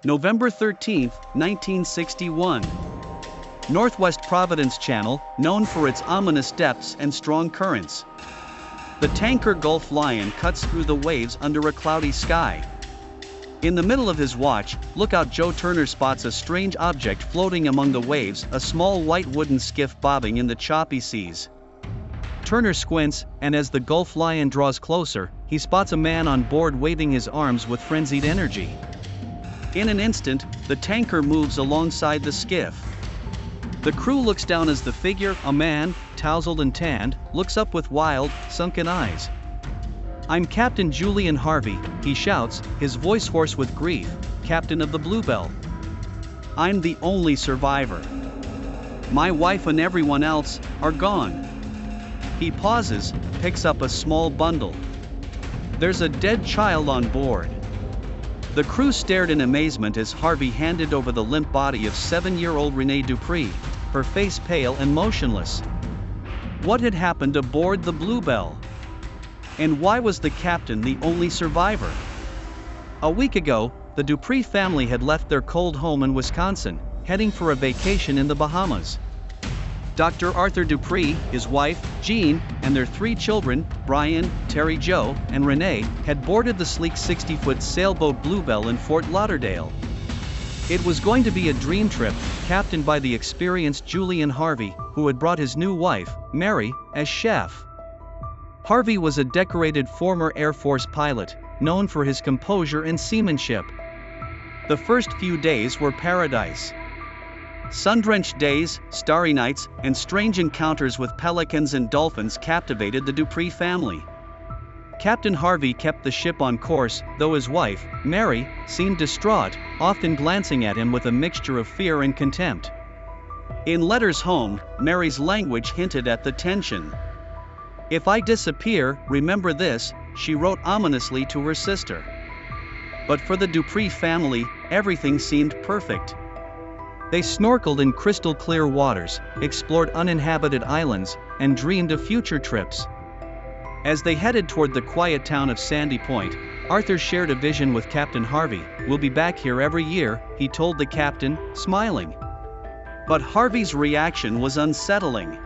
November 13, 1961. Northwest Providence Channel, known for its ominous depths and strong currents. The tanker Gulf Lion cuts through the waves under a cloudy sky. In the middle of his watch, lookout Joe Turner spots a strange object floating among the waves, a small white wooden skiff bobbing in the choppy seas. Turner squints, and as the Gulf Lion draws closer, he spots a man on board waving his arms with frenzied energy. In an instant, the tanker moves alongside the skiff. The crew looks down as the figure, a man, tousled and tanned, looks up with wild, sunken eyes. "I'm Captain Julian Harvey," he shouts, his voice hoarse with grief, "captain of the Bluebell. I'm the only survivor. My wife and everyone else are gone." He pauses, picks up a small bundle. "There's a dead child on board." The crew stared in amazement as Harvey handed over the limp body of 7-year-old Renee Dupree, her face pale and motionless. What had happened aboard the Bluebell? And why was the captain the only survivor? A week ago, the Dupree family had left their cold home in Wisconsin, heading for a vacation in the Bahamas. Dr. Arthur Dupree, his wife, Jean, and their 3 children, Brian, Terry Jo, and Renee, had boarded the sleek 60-foot sailboat Bluebell in Fort Lauderdale. It was going to be a dream trip, captained by the experienced Julian Harvey, who had brought his new wife, Mary, as chef. Harvey was a decorated former Air Force pilot, known for his composure and seamanship. The first few days were paradise. Sun-drenched days, starry nights, and strange encounters with pelicans and dolphins captivated the Dupree family. Captain Harvey kept the ship on course, though his wife, Mary, seemed distraught, often glancing at him with a mixture of fear and contempt. In letters home, Mary's language hinted at the tension. "If I disappear, remember this," she wrote ominously to her sister. But for the Dupree family, everything seemed perfect. They snorkeled in crystal-clear waters, explored uninhabited islands, and dreamed of future trips. As they headed toward the quiet town of Sandy Point, Arthur shared a vision with Captain Harvey. "We'll be back here every year," he told the captain, smiling. But Harvey's reaction was unsettling.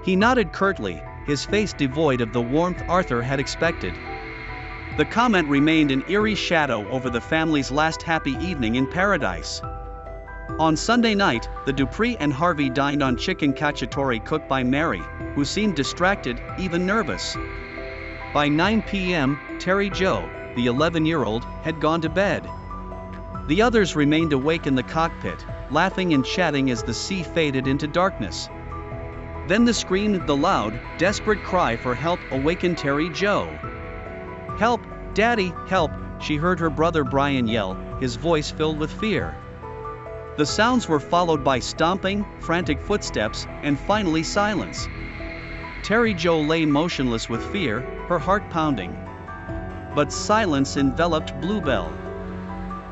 He nodded curtly, his face devoid of the warmth Arthur had expected. The comment remained an eerie shadow over the family's last happy evening in paradise. On Sunday night, the Dupree and Harvey dined on chicken cacciatore cooked by Mary, who seemed distracted, even nervous. By 9 p.m., Terry Jo, the 11-year-old, had gone to bed. The others remained awake in the cockpit, laughing and chatting as the sea faded into darkness. Then the scream, the loud, desperate cry for help, awakened Terry Jo. "Help, Daddy, help," she heard her brother Brian yell, his voice filled with fear. The sounds were followed by stomping, frantic footsteps, and finally silence. Terry Jo lay motionless with fear, her heart pounding. But silence enveloped Bluebell.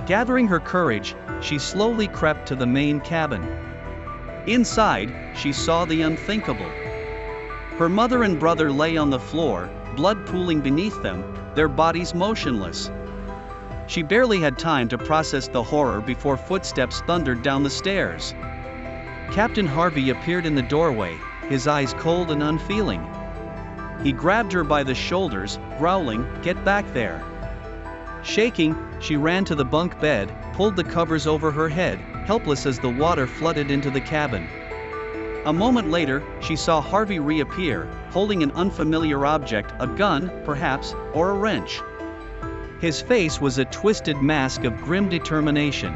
Gathering her courage, she slowly crept to the main cabin. Inside, she saw the unthinkable. Her mother and brother lay on the floor, blood pooling beneath them, their bodies motionless. She barely had time to process the horror before footsteps thundered down the stairs. Captain Harvey appeared in the doorway, his eyes cold and unfeeling. He grabbed her by the shoulders, growling, "Get back there." Shaking, she ran to the bunk bed, pulled the covers over her head, helpless as the water flooded into the cabin. A moment later, she saw Harvey reappear, holding an unfamiliar object, a gun, perhaps, or a wrench. His face was a twisted mask of grim determination.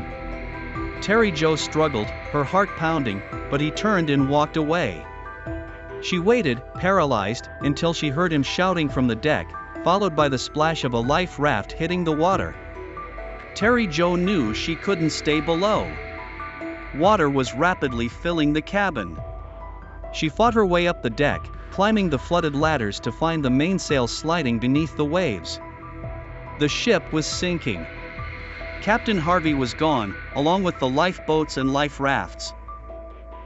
Terry Jo struggled, her heart pounding, but he turned and walked away. She waited, paralyzed, until she heard him shouting from the deck, followed by the splash of a life raft hitting the water. Terry Jo knew she couldn't stay below. Water was rapidly filling the cabin. She fought her way up the deck, climbing the flooded ladders to find the mainsail sliding beneath the waves. The ship was sinking. Captain Harvey was gone, along with the lifeboats and life rafts.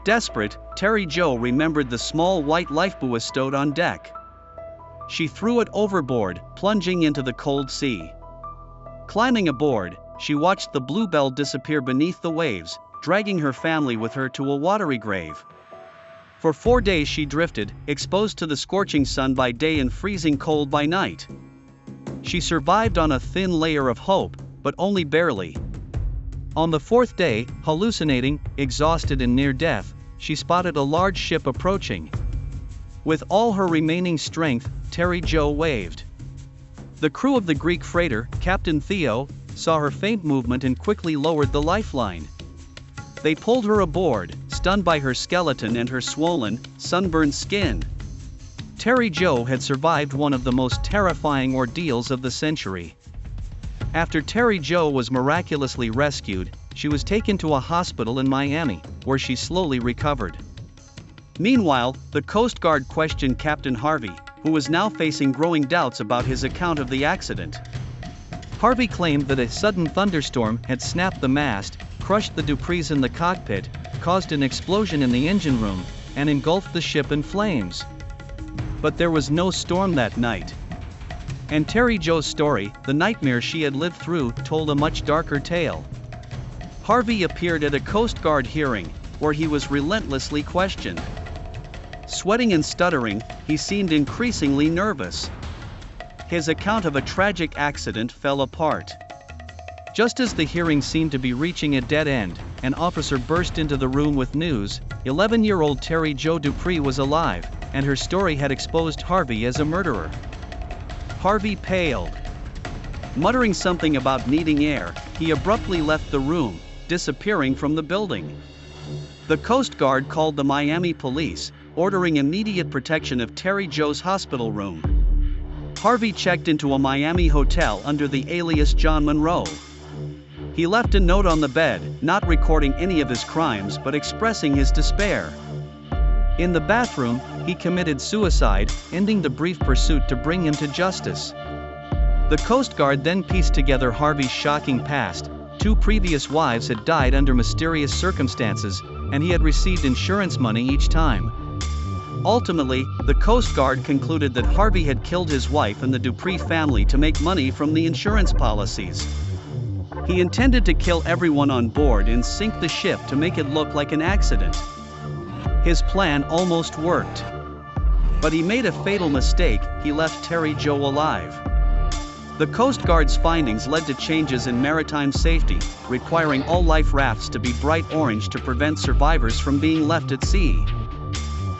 Desperate, Terry Jo remembered the small white lifebuoy stowed on deck. She threw it overboard, plunging into the cold sea. Climbing aboard, she watched the Bluebell disappear beneath the waves, dragging her family with her to a watery grave. For 4 days she drifted, exposed to the scorching sun by day and freezing cold by night. She survived on a thin layer of hope, but only barely. On the 4th day, hallucinating, exhausted and near death, she spotted a large ship approaching. With all her remaining strength, Terry Jo waved. The crew of the Greek freighter, Captain Theo, saw her faint movement and quickly lowered the lifeline. They pulled her aboard, stunned by her skeleton and her swollen, sunburned skin. Terry Jo had survived one of the most terrifying ordeals of the century. After Terry Jo was miraculously rescued, she was taken to a hospital in Miami, where she slowly recovered. Meanwhile, the Coast Guard questioned Captain Harvey, who was now facing growing doubts about his account of the accident. Harvey claimed that a sudden thunderstorm had snapped the mast, crushed the Duprees in the cockpit, caused an explosion in the engine room, and engulfed the ship in flames. But there was no storm that night. And Terry Jo's story, the nightmare she had lived through, told a much darker tale. Harvey appeared at a Coast Guard hearing, where he was relentlessly questioned. Sweating and stuttering, he seemed increasingly nervous. His account of a tragic accident fell apart. Just as the hearing seemed to be reaching a dead end, an officer burst into the room with news: 11-year-old Terry Jo Dupree was alive, and her story had exposed Harvey as a murderer. Harvey paled. Muttering something about needing air, he abruptly left the room, disappearing from the building. The Coast Guard called the Miami police, ordering immediate protection of Terry Jo's hospital room. Harvey checked into a Miami hotel under the alias John Monroe. He left a note on the bed, not recording any of his crimes but expressing his despair. In the bathroom, he committed suicide, ending the brief pursuit to bring him to justice. The Coast Guard then pieced together Harvey's shocking past. 2 previous wives had died under mysterious circumstances, and he had received insurance money each time. Ultimately, the Coast Guard concluded that Harvey had killed his wife and the Dupree family to make money from the insurance policies. He intended to kill everyone on board and sink the ship to make it look like an accident. His plan almost worked. But he made a fatal mistake: he left Terry Jo alive. The Coast Guard's findings led to changes in maritime safety, requiring all life rafts to be bright orange to prevent survivors from being left at sea.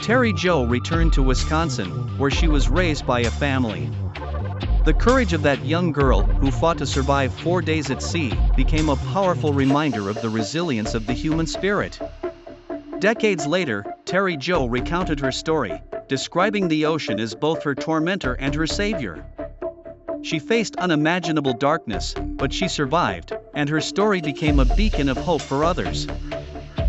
Terry Jo returned to Wisconsin, where she was raised by a family. The courage of that young girl, who fought to survive 4 days at sea, became a powerful reminder of the resilience of the human spirit. Decades later, Terry Jo recounted her story, describing the ocean as both her tormentor and her savior. She faced unimaginable darkness, but she survived, and her story became a beacon of hope for others.